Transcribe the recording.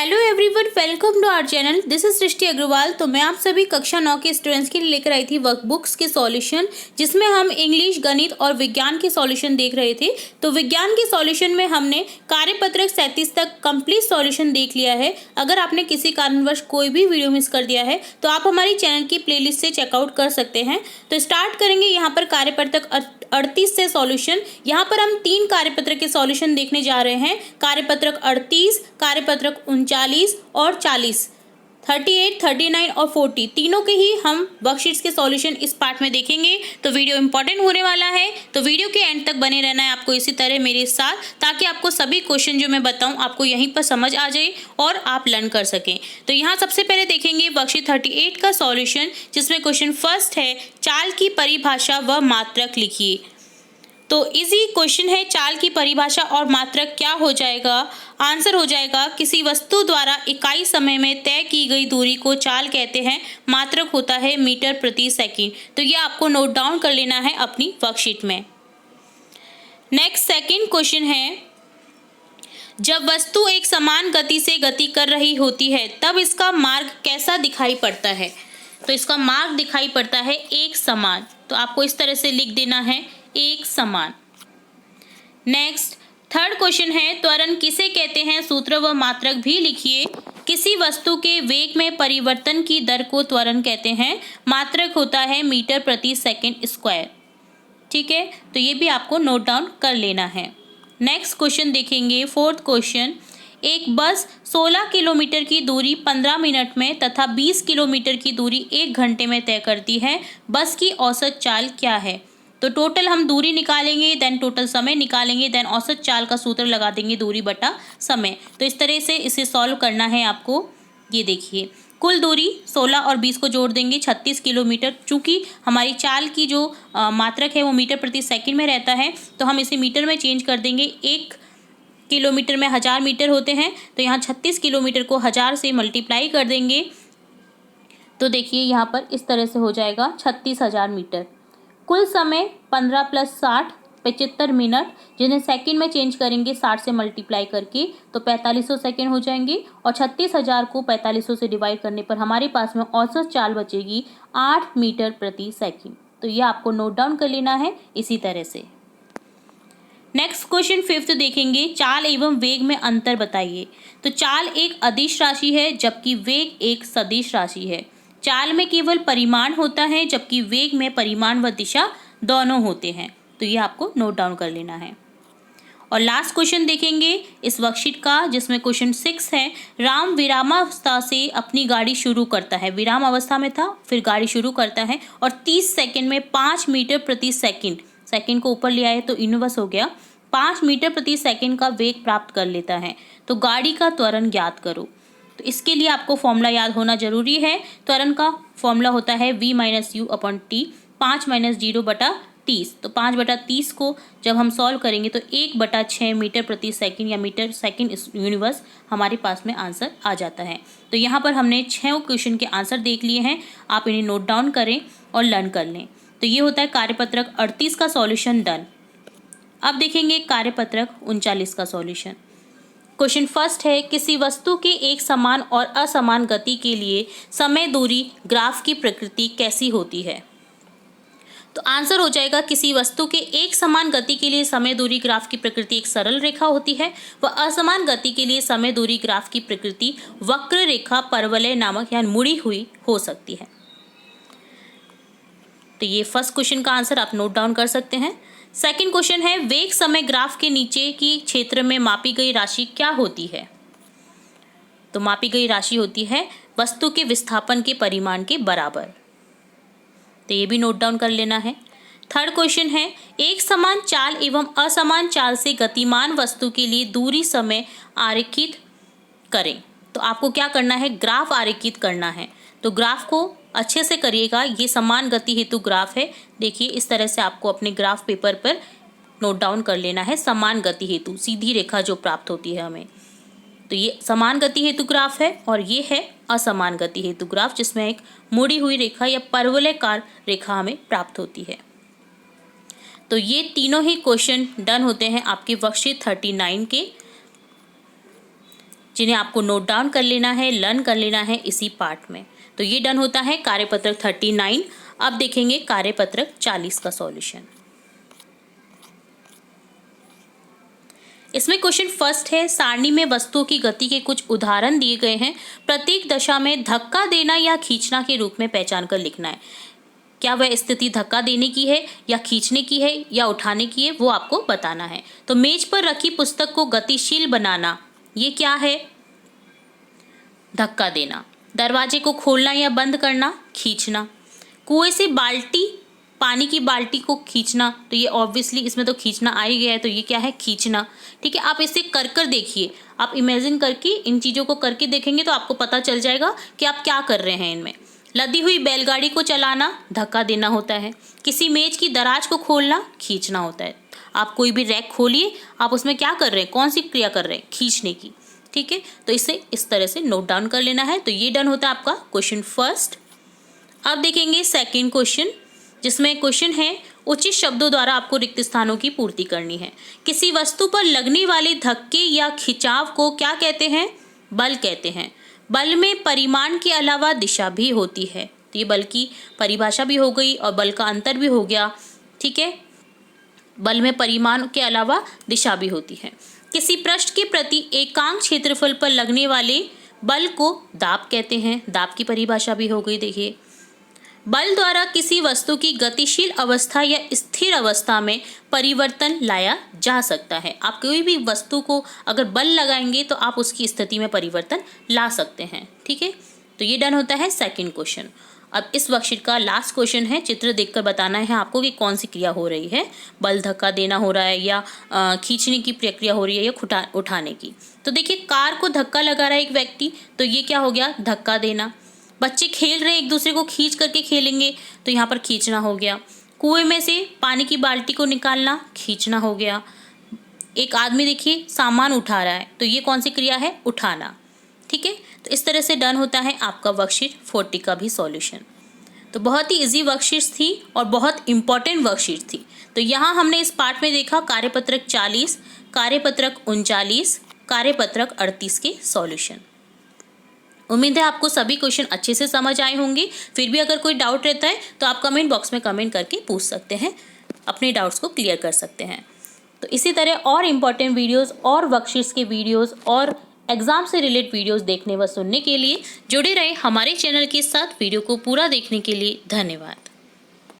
Hello everyone, welcome to our channel. This is Srishti Agarwal. तो मैं आप सभी कक्षा 9 के स्टूडेंट्स के लिए लेकर आई थी वर्कबुक्स के सॉल्यूशन, जिसमें हम इंग्लिश, गणित और विज्ञान के सॉल्यूशन देख रहे थे। तो विज्ञान के सॉल्यूशन में हमने कार्यपत्रक 37 तक कंप्लीट सॉल्यूशन देख लिया है। अगर आपने किसी कारणवश कोई भी वीडियो मिस कर दिया है तो आप हमारी चैनल की प्लेलिस्ट से चेकआउट कर सकते हैं। तो स्टार्ट करेंगे यहाँ पर कार्यपत्रक 38 से सॉल्यूशन। यहाँ पर हम 3 कार्यपत्रक के सॉल्यूशन देखने जा रहे हैं। कार्यपत्रक 38, कार्यपत्रक 39 और 40, 38, 39 और 40 तीनों के ही हम वर्कशीट्स के सॉल्यूशन इस पार्ट में देखेंगे। तो वीडियो इंपॉर्टेंट होने वाला है, तो वीडियो के एंड तक बने रहना है आपको इसी तरह मेरे साथ, ताकि आपको सभी क्वेश्चन जो मैं बताऊं आपको यहीं पर समझ आ जाए और आप लर्न कर सकें। तो यहाँ सबसे पहले देखेंगे वर्कशीट 38 का सॉल्यूशन, जिसमें क्वेश्चन फर्स्ट है, चाल की परिभाषा व मात्रक लिखिए। तो इजी क्वेश्चन है, चाल की परिभाषा और मात्रक क्या हो जाएगा? आंसर हो जाएगा, किसी वस्तु द्वारा इकाई समय में तय की गई दूरी को चाल कहते हैं, मात्रक होता है मीटर प्रति सेकंड। तो ये आपको नोट डाउन कर लेना है अपनी वर्कशीट में। नेक्स्ट सेकंड क्वेश्चन है, जब वस्तु एक समान गति से गति कर रही होती है तब इसका मार्ग कैसा दिखाई पड़ता है? तो इसका मार्ग दिखाई पड़ता है एक समान। तो आपको इस तरह से लिख देना है, एक समान। नेक्स्ट थर्ड क्वेश्चन है, त्वरण किसे कहते हैं? सूत्र व मात्रक भी लिखिए। किसी वस्तु के वेग में परिवर्तन की दर को त्वरण कहते हैं, मात्रक होता है मीटर प्रति सेकंड स्क्वायर। ठीक है, तो ये भी आपको नोट डाउन कर लेना है। नेक्स्ट क्वेश्चन देखेंगे, फोर्थ क्वेश्चन, एक बस 16 किलोमीटर की दूरी 15 मिनट में तथा 20 किलोमीटर की दूरी 1 घंटे में तय करती है। बस की औसत चाल क्या है? तो टोटल हम दूरी निकालेंगे, देन टोटल समय निकालेंगे, देन औसत चाल का सूत्र लगा देंगे, दूरी बटा समय। तो इस तरह से इसे सॉल्व करना है आपको। ये देखिए, कुल दूरी 16 और 20 को जोड़ देंगे 36 किलोमीटर। चूँकि हमारी चाल की जो मात्रक है वो मीटर प्रति सेकंड में रहता है, तो हम इसे मीटर में चेंज कर देंगे। 1 किलोमीटर में 1000 मीटर होते हैं, तो यहाँ 36 किलोमीटर को 1000 से मल्टीप्लाई कर देंगे। तो देखिए यहाँ पर इस तरह से हो जाएगा 36,000 मीटर। कुल समय 15 + 60 75 मिनट, जिन्हें सेकंड में चेंज करेंगे 60 से मल्टीप्लाई करके, तो 4500 सेकंड हो जाएंगे। और 36,000 को 4500 से डिवाइड करने पर हमारे पास में औसत चाल बचेगी 8 मीटर प्रति सेकंड। तो ये आपको नोट डाउन कर लेना है इसी तरह से। नेक्स्ट क्वेश्चन फिफ्थ देखेंगे, चाल एवं वेग में अंतर बताइए। तो चाल एक अदिश राशि है जबकि वेग एक सदिश राशि है। चाल में केवल परिमाण होता है जबकि वेग में परिमाण व दिशा दोनों होते हैं। तो ये आपको नोट डाउन कर लेना है। और लास्ट क्वेश्चन देखेंगे इस वर्कशीट का, जिसमें क्वेश्चन 6 है, राम विरामावस्था से अपनी गाड़ी शुरू करता है। विराम अवस्था में था, फिर गाड़ी शुरू करता है और 30 सेकंड में 5 मीटर प्रति सेकंड, सेकंड को ऊपर ले आए तो इनवर्स हो गया, 5 मीटर प्रति सेकंड का वेग प्राप्त कर लेता है। तो गाड़ी का त्वरण ज्ञात करो। तो इसके लिए आपको फॉर्मूला याद होना जरूरी है। त्वरण का फॉर्मूला होता है v - u/t, 5 - 0/30। तो 5/30 को जब हम सॉल्व करेंगे तो 1/6 मीटर प्रति सेकंड या मीटर सेकंड यूनिवर्स हमारे पास में आंसर आ जाता है। तो यहाँ पर हमने 6 क्वेश्चन के आंसर देख लिए हैं। आप इन्हें नोट डाउन करें और लर्न कर लें। तो ये होता है कार्यपत्रक 38 का सॉल्यूशन डन। अब देखेंगे कार्यपत्रक 39 का सॉल्यूशन। क्वेश्चन फर्स्ट है, किसी वस्तु के एक समान और असमान गति के लिए समय दूरी ग्राफ की प्रकृति कैसी होती है? तो आंसर हो जाएगा, किसी वस्तु के एक समान गति के लिए समय दूरी ग्राफ की प्रकृति एक सरल रेखा होती है व असमान गति के लिए समय दूरी ग्राफ की प्रकृति वक्र रेखा, परवलय नामक या मुड़ी हुई हो सकती है। तो ये फर्स्ट क्वेश्चन का आंसर आप नोट डाउन कर सकते हैं। सेकंड क्वेश्चन है, वेग समय ग्राफ के नीचे की क्षेत्र में मापी गई राशि क्या होती है? तो मापी गई राशि होती है वस्तु के विस्थापन के परिमाण के बराबर। तो ये भी नोट डाउन कर लेना है। थर्ड क्वेश्चन है, एक समान चाल एवं असमान चाल से गतिमान वस्तु के लिए दूरी समय आरेखित करें। तो आपको क्या करना है, ग्राफ आरेखित करना है। तो ग्राफ को अच्छे से करिएगा, ये समान गति हेतु ग्राफ है। देखिए इस तरह से आपको अपने ग्राफ पेपर पर नोट डाउन कर लेना है, समान गति हेतु सीधी रेखा जो प्राप्त होती है हमें। तो ये समान गति हेतु ग्राफ है और ये है असमान गति हेतु ग्राफ, जिसमें एक मुड़ी हुई रेखा या परवलयकार रेखा हमें प्राप्त होती है। तो ये तीनों ही क्वेश्चन डन होते हैं आपके वर्कशीट 39 के। जिन्हें आपको नोट डाउन कर लेना है, लर्न कर लेना है इसी पार्ट में। तो ये डन होता है कार्यपत्रक 39। अब देखेंगे कार्यपत्रक 40 का सॉल्यूशन। इसमें क्वेश्चन फर्स्ट है, सारणी में वस्तुओं की गति के कुछ उदाहरण दिए गए हैं, प्रत्येक दशा में धक्का देना या खींचना के रूप में पहचान कर लिखना है। क्या वह स्थिति धक्का देने की है या खींचने की है या उठाने की है, वो आपको बताना है। तो मेज पर रखी पुस्तक को गतिशील बनाना, ये क्या है? धक्का देना। दरवाजे को खोलना या बंद करना, खींचना। कुएं से पानी की बाल्टी को खींचना, तो ये ऑब्वियसली इसमें तो खींचना आ ही गया है, तो ये क्या है? खींचना। ठीक है, आप इसे कर कर देखिए, आप इमेजिन करके इन चीज़ों को करके देखेंगे तो आपको पता चल जाएगा कि आप क्या कर रहे हैं इनमें। लदी हुई बैलगाड़ी को चलाना, धक्का देना होता है। किसी मेज की दराज को खोलना, खींचना होता है। आप कोई भी रैक खोलिए, आप उसमें क्या कर रहे हैं, कौन सी क्रिया कर रहे हैं? खींचने की। ठीक है, तो इसे इस तरह से नोट डाउन कर लेना है। तो ये डन होता है आपका क्वेश्चन फर्स्ट। अब देखेंगे सेकंड क्वेश्चन, जिसमें क्वेश्चन है उचित शब्दों द्वारा आपको रिक्त स्थानों की पूर्ति करनी है। किसी वस्तु पर लगने वाले धक्के या खिंचाव को क्या कहते हैं? बल कहते हैं। बल में परिमाण के अलावा दिशा भी होती है। तो ये बल की परिभाषा भी हो गई और बल का अंतर भी हो गया। ठीक है, बल में परिमाण के अलावा दिशा भी होती है। किसी पृष्ठ के प्रति एकांक क्षेत्रफल पर लगने वाले बल को दाब कहते हैं। दाब की परिभाषा भी हो गई। देखिए, बल द्वारा किसी वस्तु की गतिशील अवस्था या स्थिर अवस्था में परिवर्तन लाया जा सकता है। आप कोई भी वस्तु को अगर बल लगाएंगे तो आप उसकी स्थिति में परिवर्तन ला सकते हैं। ठीक है, तो ये डन होता है सेकंड क्वेश्चन। अब इस वर्कशीट का लास्ट क्वेश्चन है, चित्र देखकर बताना है आपको कि कौन सी क्रिया हो रही है। बल धक्का देना हो रहा है या खींचने की प्रक्रिया हो रही है या उठाने की। तो देखिए, कार को धक्का लगा रहा है एक व्यक्ति, तो ये क्या हो गया? धक्का देना। बच्चे खेल रहे हैं, एक दूसरे को खींच करके खेलेंगे, तो यहाँ पर खींचना हो गया। कुएं में से पानी की बाल्टी को निकालना, खींचना हो गया। एक आदमी देखिए सामान उठा रहा है, तो ये कौन सी क्रिया है? उठाना। ठीक है, तो इस तरह से डन होता है आपका वर्कशीट 40 का भी सॉल्यूशन। तो बहुत ही इजी वर्कशीट्स थी और बहुत इंपॉर्टेंट वर्कशीट थी। तो यहाँ हमने इस पार्ट में देखा कार्यपत्रक 40, कार्यपत्रक 39, कार्यपत्रक 38 के सॉल्यूशन। उम्मीद है आपको सभी क्वेश्चन अच्छे से समझ आए होंगे। फिर भी अगर कोई डाउट रहता है तो आप कमेंट बॉक्स में कमेंट करके पूछ सकते हैं, अपने डाउट्स को क्लियर कर सकते हैं। तो इसी तरह और इम्पॉर्टेंट वीडियोस और वर्कशीट्स के वीडियोस और एग्जाम से रिलेटेड वीडियोस देखने व सुनने के लिए जुड़े रहे हमारे चैनल के साथ। वीडियो को पूरा देखने के लिए धन्यवाद।